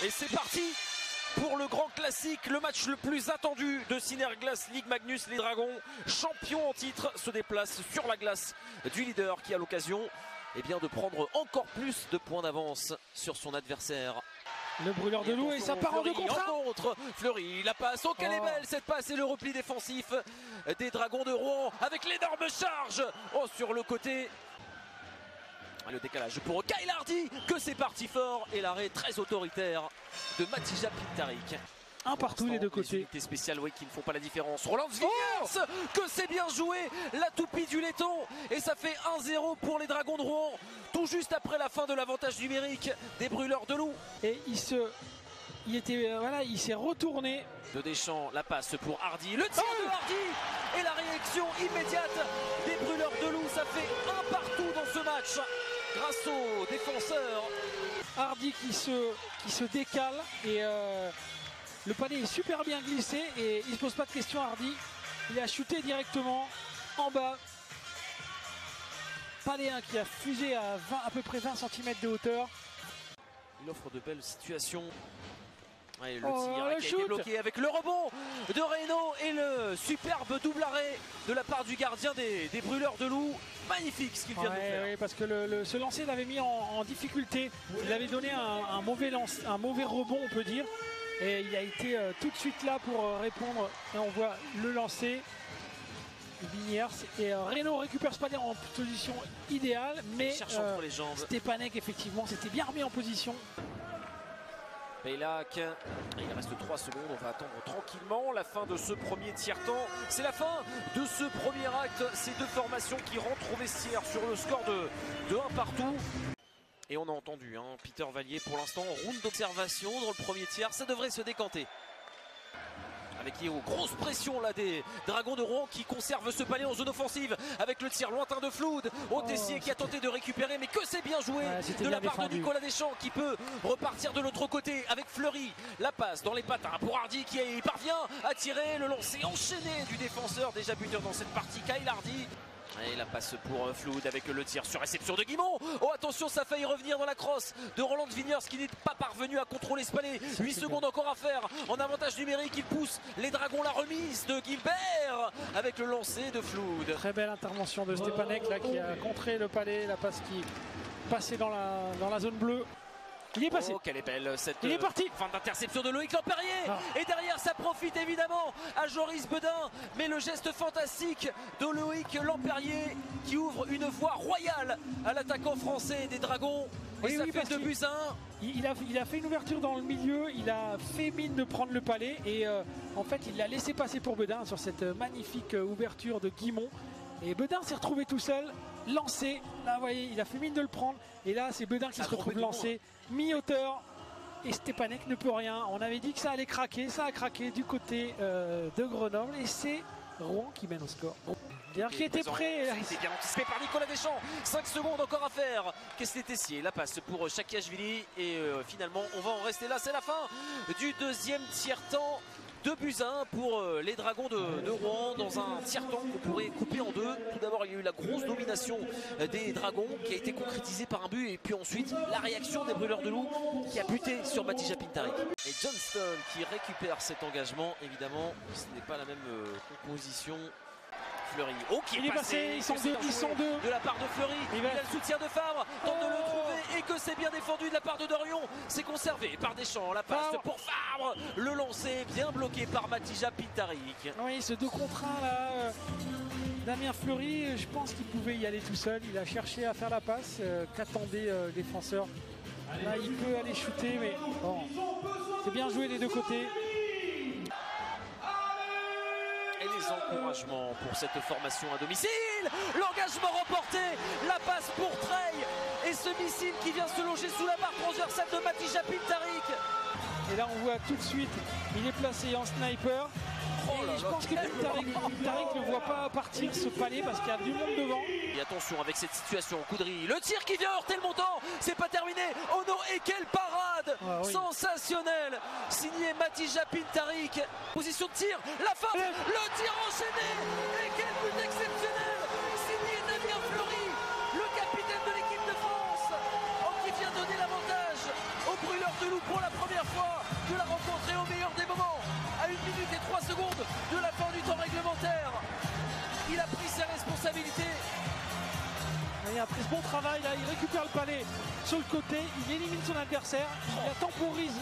Et c'est parti pour le grand classique, le match le plus attendu de Synerglace Ligue Magnus. Les Dragons, champions en titre, se déplacent sur la glace du leader qui a l'occasion de prendre encore plus de points d'avance sur son adversaire. Le brûleur de loup et ça part en deux contre. Fleury, la passe, oh quelle est belle cette passe et le repli défensif des Dragons de Rouen avec l'énorme charge sur le côté. Le décalage pour Kyle Hardy, que c'est parti fort et l'arrêt très autoritaire de Matija Pintarik. Un partout les deux côtés. Unités spéciales qui ne font pas la différence. Roland Vigners, que c'est bien joué, la toupie du laiton et ça fait 1-0 pour les Dragons de Rouen, tout juste après la fin de l'avantage numérique des brûleurs de loup. Et il s'est retourné. De Deschamps, la passe pour Hardy, le tir de Hardy et la réaction immédiate des brûleurs de loup. Ça fait un partout dans ce match grâce aux défenseurs. Hardy qui se décale et le panier est super bien glissé et il ne se pose pas de questions. Hardy, il a shooté directement en bas. Paléen qui a fusé à peu près 20 cm de hauteur. Il offre de belles situations. Et le tir qui a été bloqué avec le rebond de Reynaud et le superbe double arrêt de la part du gardien des brûleurs de loup. Magnifique ce qu'il vient de faire. Oui, parce que ce lancer l'avait mis en difficulté. Il avait donné un mauvais rebond, on peut dire. Et il a été tout de suite là pour répondre. Et on voit le lancer. Vigners et Reynaud récupère ce panier en position idéale. Mais Stepanek, effectivement, s'était bien remis en position. Pejlak, il reste 3 secondes, on va attendre tranquillement la fin de ce premier tiers-temps. C'est la fin de ce premier acte, ces deux formations qui rentrent au vestiaire sur le score de 1 partout. Et on a entendu Peter Vallier pour l'instant en round d'observation dans le premier tiers, ça devrait se décanter. Avec les grosses pressions là des Dragons de Rouen qui conservent ce palais en zone offensive avec le tir lointain de Flood au Tessier qui a tenté de récupérer, mais que c'est bien joué de la part de Nicolas Deschamps qui peut repartir de l'autre côté avec Fleury. La passe dans les patins pour Hardy qui parvient à tirer, le lancer enchaîné du défenseur déjà buteur dans cette partie, Kyle Hardy. Et la passe pour Flood avec le tir sur réception de Guimont. Oh attention, ça a failli revenir dans la crosse de Roland Vigners qui n'est pas parvenu à contrôler ce palais. 8 secondes encore à faire en avantage numérique. Il pousse les Dragons, la remise de Gilbert avec le lancer de Flood. Très belle intervention de Stepanek là, qui a contré le palais. La passe qui passait dans la zone bleue. Il est passé. Oh, quelle est belle cette il est parti. Fin d'interception de Loïc Lampérier. Et derrière, ça profite évidemment à Joris Bedin. Mais le geste fantastique de Loïc Lampérier qui ouvre une voie royale à l'attaquant français des Dragons. Et ça fait 2-1. Il a fait une ouverture dans le milieu. Il a fait mine de prendre le palais. Et en fait, il l'a laissé passer pour Bedin sur cette magnifique ouverture de Guimont. Et Bedin s'est retrouvé tout seul, lancé. Là, vous voyez, il a fait mine de le prendre. Et là, c'est Bedin qui se retrouve lancé, mi-hauteur. Et Stepanek ne peut rien. On avait dit que ça allait craquer. Ça a craqué du côté de Grenoble. Et c'est Rouen qui mène au score. Qui était prêt. C'est bien anticipé par Nicolas Deschamps. 5 secondes encore à faire. Qu'est-ce que Tessier? La passe pour Chakiashvili. Et finalement, on va en rester là. C'est la fin du deuxième tiers-temps. 2-1 pour les Dragons de Rouen dans un tiers-temps qu'on pourrait couper en deux. Tout d'abord, il y a eu la grosse domination des Dragons qui a été concrétisée par un but. Et puis ensuite, la réaction des brûleurs de loup qui a buté sur Matija Pintarik. Et Johnston qui récupère cet engagement. Évidemment, ce n'est pas la même composition. Fleury. Oh, qui est passé. Ils sont deux. De la part de Fleury. Il a le soutien de Fabre. Tente de le trouver et que c'est bien défendu de la part de Dorion. C'est conservé par Deschamps. La passe pour Fabre. Le lancer bien bloqué par Matija Pintarik. Oui, ce 2 contre 1 là. Damien Fleury, je pense qu'il pouvait y aller tout seul. Il a cherché à faire la passe. Qu'attendait le défenseur. Là, il peut aller shooter, mais bon, c'est bien joué des deux côtés. Et les encouragements pour cette formation à domicile. L'engagement remporté. La passe pour Trey. Et ce missile qui vient se loger sous la barre transversale de Matija Pintarik. Et là on voit tout de suite, il est placé en sniper. Et je pense que Pintarik ne voit pas partir ce palais parce qu'il y a du monde devant. Et attention avec cette situation, Coudry, le tir qui vient heurter le montant, c'est pas terminé. Oh non, et quelle parade sensationnelle, signé Matija Pintarik. Position de tir, la fin, le tir enchaîné. Et quel but exceptionnel, signé Damien Fleury, le capitaine de l'équipe de France, qui vient donner l'avantage aux brûleurs de Loup pour la première fois de la rencontre est au meilleur des moments. À 1 minute et 3 secondes de la fin du temps réglementaire. Il a pris ses responsabilités. Il a pris ce bon travail là, il récupère le palais sur le côté, il élimine son adversaire, il temporise,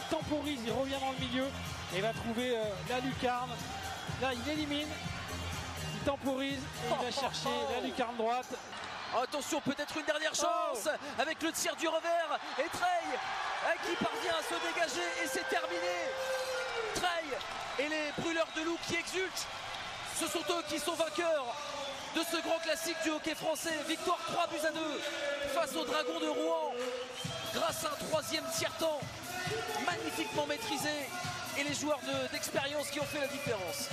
il revient dans le milieu et il va trouver la lucarne. Là il élimine, il temporise et il va chercher la lucarne droite. Attention, peut-être une dernière chance avec le tir du revers et Treille qui parvient à se dégager et c'est terminé. Treille et les brûleurs de loup qui exultent. Ce sont eux qui sont vainqueurs de ce grand classique du hockey français. Victoire 3-2 face aux Dragons de Rouen grâce à un troisième tiers-temps magnifiquement maîtrisé et les joueurs d'expérience qui ont fait la différence.